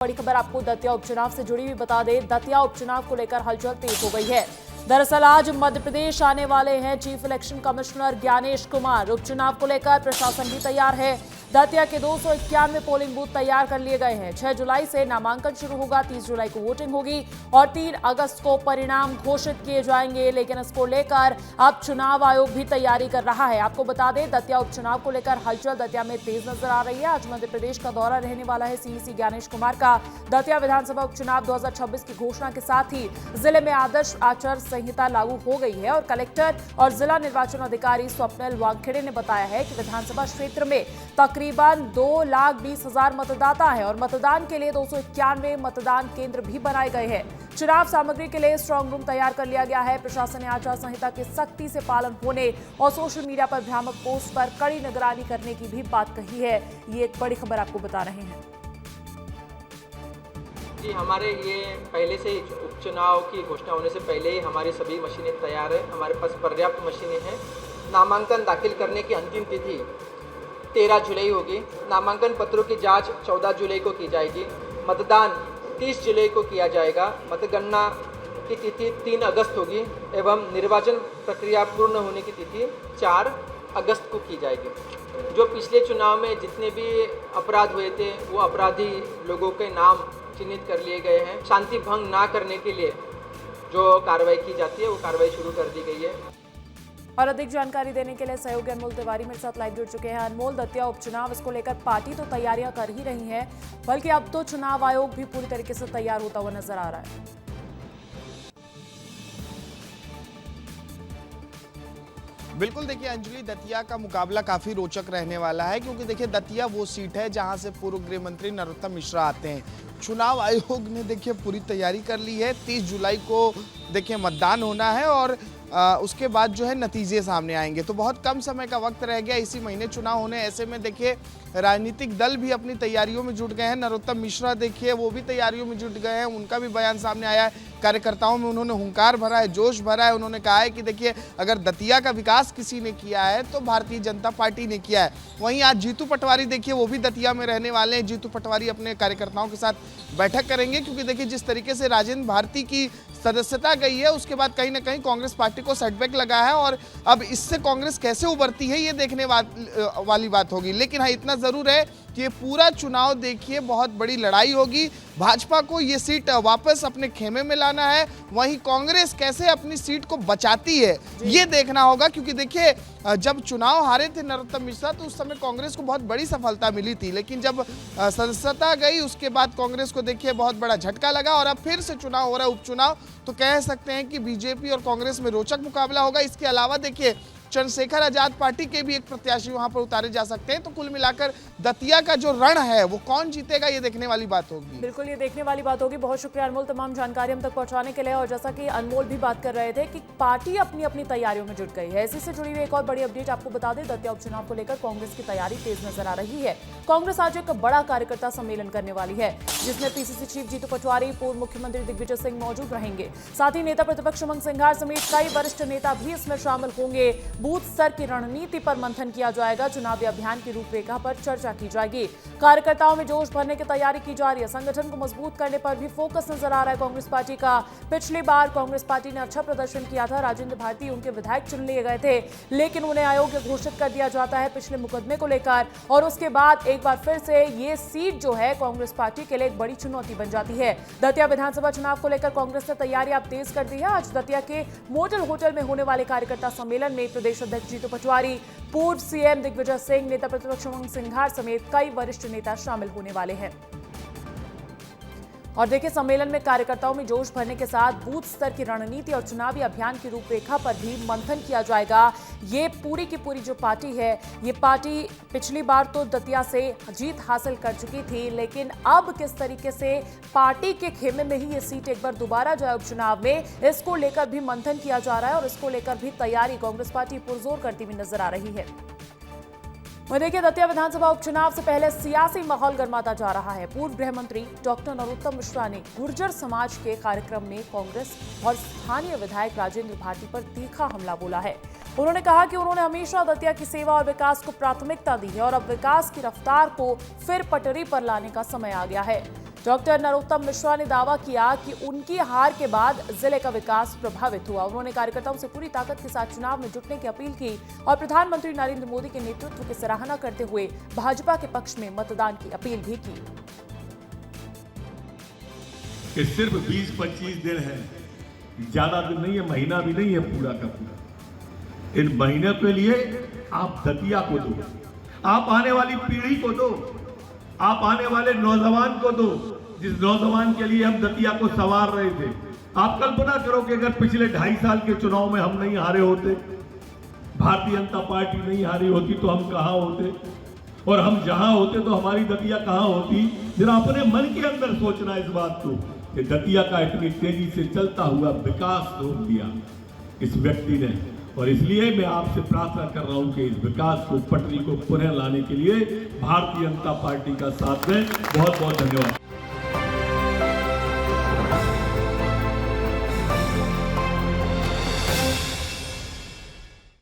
बड़ी खबर आपको दतिया उपचुनाव से जुड़ी हुई बता दें। दतिया उपचुनाव को लेकर हलचल तेज हो गई है। दरअसल आज मध्य प्रदेश आने वाले हैं chief election commissioner Gyanesh Kumar. उपचुनाव को लेकर प्रशासन भी तैयार है। दतिया के 291 पोलिंग बूथ तैयार कर लिए गए हैं। 6 जुलाई से नामांकन शुरू होगा, 30 जुलाई को वोटिंग होगी और 3 अगस्त को परिणाम घोषित किए जाएंगे। लेकिन इसको लेकर अब चुनाव आयोग भी तैयारी कर रहा है। आपको बता दें, दतिया उपचुनाव को लेकर हलचल दतिया में तेज नजर आ रही है। आज मध्य प्रदेश का दौरा रहने वाला है सीईसी ज्ञानेश कुमार का। दतिया विधानसभा उपचुनाव 2026 की घोषणा के साथ ही जिले में आदर्श आचार संहिता लागू हो गई है और कलेक्टर और जिला निर्वाचन अधिकारी स्वप्निल वानखेड़े ने बताया है कि विधानसभा क्षेत्र में तकरीबन 2,20,000 मतदाता है और मतदान के लिए 291 मतदान केंद्र भी बनाए गए हैं। चुनाव सामग्री के लिए स्ट्रांग रूम तैयार कर लिया गया है। प्रशासन ने आचार संहिता के सख्ती से पालन होने और सोशल मीडिया पर भ्रामक पोस्ट पर कड़ी निगरानी करने की भी बात कही है। ये एक बड़ी खबर आपको बता रहे हैं। जी, हमारे ये पहले से उपचुनाव की घोषणा होने से पहले ही हमारी सभी मशीनें तैयार है। हमारे पास पर्याप्त मशीनें हैं। नामांकन दाखिल करने की अंतिम तिथि 13 जुलाई होगी। नामांकन पत्रों की जांच 14 जुलाई को की जाएगी। मतदान 30 जुलाई को किया जाएगा। मतगणना की तिथि 3 अगस्त होगी एवं निर्वाचन प्रक्रिया पूर्ण होने की तिथि 4 अगस्त को की जाएगी। जो पिछले चुनाव में जितने भी अपराध हुए थे वो अपराधी लोगों के नाम चिन्हित कर लिए गए हैं। शांति भंग ना करने के लिए जो कार्रवाई की जाती है वो कार्रवाई शुरू कर दी गई है। और अधिक जानकारी देने के लिए सहयोगी अनमोल तिवारी मेरे साथ लाइव जुड़ चुके हैं। अनमोल, दतिया उपचुनाव, इसको लेकर पार्टी तो तैयारियां कर ही रही है, बल्कि अब तो चुनाव आयोग भी पूरी तरीके से तैयार होता हुआ नजर आ रहा है। बिल्कुल, देखिए अंजलि, दतिया का मुकाबला काफी रोचक रहने वाला है क्योंकि देखिए दतिया वो सीट है जहां से पूर्व गृह मंत्री नरोत्तम मिश्रा आते हैं। चुनाव आयोग ने देखिए पूरी तैयारी कर ली है। 30 जुलाई को देखिए मतदान होना है और उसके बाद जो है नतीजे सामने आएंगे, तो बहुत कम समय का वक्त रह गया। इसी महीने चुनाव होने, ऐसे में देखिए राजनीतिक दल भी अपनी तैयारियों में जुट गए हैं। नरोत्तम मिश्रा देखिए वो भी तैयारियों में जुट गए हैं। उनका भी बयान सामने आया है। कार्यकर्ताओं में उन्होंने हुंकार भरा है, जोश भरा है। उन्होंने कहा है कि देखिए अगर दतिया का विकास किसी ने किया है तो भारतीय जनता पार्टी ने किया है। वहीं आज जीतू पटवारी देखिए वो भी दतिया में रहने वाले हैं। जीतू पटवारी अपने कार्यकर्ताओं के साथ बैठक करेंगे क्योंकि देखिए जिस तरीके से राजेंद्र भारती की सदस्यता गई है उसके बाद कहीं ना कहीं कांग्रेस पार्टी को सेटबैक लगा है और अब इससे कांग्रेस कैसे उभरती है ये देखने वाली बात होगी। लेकिन हाँ, इतना जरूर है कि ये पूरा चुनाव देखिए बहुत बड़ी लड़ाई होगी। भाजपा को ये सीट वापस अपने खेमे में लाना है, वहीं कांग्रेस कैसे अपनी सीट को बचाती है ये देखना होगा क्योंकि देखिए जब चुनाव हारे थे नरोत्तम मिश्रा तो उस समय कांग्रेस को बहुत बड़ी सफलता मिली थी। लेकिन जब सदस्यता गई उसके बाद कांग्रेस को देखिए बहुत बड़ा झटका लगा और अब फिर से चुनाव हो रहा है, उपचुनाव। तो कह सकते हैं कि बीजेपी और कांग्रेस में रोचक मुकाबला होगा। इसके अलावा देखिए चंद्रशेखर आजाद पार्टी के भी एक प्रत्याशी वहां पर उतारे जा सकते हैं। तो कुल मिलाकर दतिया का जो रण है वो कौन जीतेगा ये देखने वाली बात होगी। बिल्कुल, ये देखने वाली बात होगी। बहुत शुक्रिया अनमोल तमाम जानकारी हम तक पहुंचाने के लिए। और जैसा कि अनमोल भी बात कर रहे थे कि पार्टी अपनी अपनी तैयारियों में जुट गई है। इसी से जुड़ी हुई एक और बड़ी अपडेट आपको बता दें, दतिया उपचुनाव को लेकर कांग्रेस की तैयारी तेज नजर आ रही है। कांग्रेस आज एक बड़ा कार्यकर्ता सम्मेलन करने वाली है जिसमें पीसीसी चीफ जीतू पटवारी, पूर्व मुख्यमंत्री दिग्विजय सिंह मौजूद रहेंगे। साथ ही नेता प्रतिपक्ष उमंग सिंघार समेत कई वरिष्ठ नेता भी इसमें शामिल होंगे। बूथ स्तर की रणनीति पर मंथन किया जाएगा। चुनावी अभियान की रूपरेखा पर चर्चा की जाएगी। कार्यकर्ताओं में जोश भरने की तैयारी की जा रही है। संगठन को मजबूत करने पर भी फोकस नजर आ रहा है कांग्रेस पार्टी का। पिछली बार कांग्रेस पार्टी ने अच्छा प्रदर्शन किया था। राजेंद्र भारती उनके विधायक चुन लिए गए थे, लेकिन उन्हें अयोग्य घोषित कर दिया जाता है पिछले मुकदमे को लेकर। और उसके बाद एक बार फिर से ये सीट जो है कांग्रेस पार्टी के लिए एक बड़ी चुनौती बन जाती है। दतिया विधानसभा चुनाव को लेकर कांग्रेस ने तैयारी अब तेज कर दी है। आज दतिया के मॉडल होटल में होने वाले कार्यकर्ता सम्मेलन में प्रदेश अध्यक्ष जीतू पटवारी, पूर्व सीएम दिग्विजय सिंह, नेता प्रतिपक्ष उमंग सिंघार समेत कई वरिष्ठ नेता शामिल होने वाले हैं। और देखिए, सम्मेलन में कार्यकर्ताओं में जोश भरने के साथ बूथ स्तर की रणनीति और चुनावी अभियान की रूपरेखा पर भी मंथन किया जाएगा। ये पूरी की पूरी जो पार्टी है, ये पार्टी पिछली बार तो दतिया से जीत हासिल कर चुकी थी, लेकिन अब किस तरीके से पार्टी के खेमे में ही ये सीट एक बार दोबारा जो है उपचुनाव में, इसको लेकर भी मंथन किया जा रहा है और इसको लेकर भी तैयारी कांग्रेस पार्टी पुरजोर करती हुई नजर आ रही है। वहीं देखिए, दतिया विधानसभा उपचुनाव से पहले सियासी माहौल गर्माता जा रहा है। पूर्व गृह मंत्री डॉक्टर नरोत्तम मिश्रा ने गुर्जर समाज के कार्यक्रम में कांग्रेस और स्थानीय विधायक राजेंद्र भारती पर तीखा हमला बोला है। उन्होंने कहा कि उन्होंने हमेशा दतिया की सेवा और विकास को प्राथमिकता दी है और अब विकास की रफ्तार को फिर पटरी पर लाने का समय आ गया है। डॉक्टर नरोत्तम मिश्रा ने दावा किया कि उनकी हार के बाद जिले का विकास प्रभावित हुआ। उन्होंने कार्यकर्ताओं से पूरी ताकत के साथ चुनाव में जुटने की अपील की और प्रधानमंत्री नरेंद्र मोदी के नेतृत्व की सराहना करते हुए भाजपा के पक्ष में मतदान की अपील भी की। कि सिर्फ 20-25 दिन है, ज्यादा दिन नहीं है, महीना भी नहीं है पूरा का पूरा। इन महीने के लिए आप दतिया को दो, आप आने वाली पीढ़ी को दो, आप आने वाले नौजवान को दो, जिस नौजवान के लिए हम दतिया को संवार रहे थे। आप कल्पना करो कि अगर पिछले 2.5 साल के चुनाव में हम नहीं हारे होते, भारतीय जनता पार्टी नहीं हारी होती, तो हम कहां होते, और हम जहां होते तो हमारी दतिया कहां होती। जरा अपने मन के अंदर सोचना इस बात को कि दतिया का इतनी तेजी से चलता हुआ विकास रोक दिया इस व्यक्ति ने। और इसलिए मैं आपसे प्रार्थना कर रहा हूं कि इस विकास को, पटरी को पुनः लाने के लिए भारतीय जनता पार्टी का साथ दें। बहुत बहुत धन्यवाद।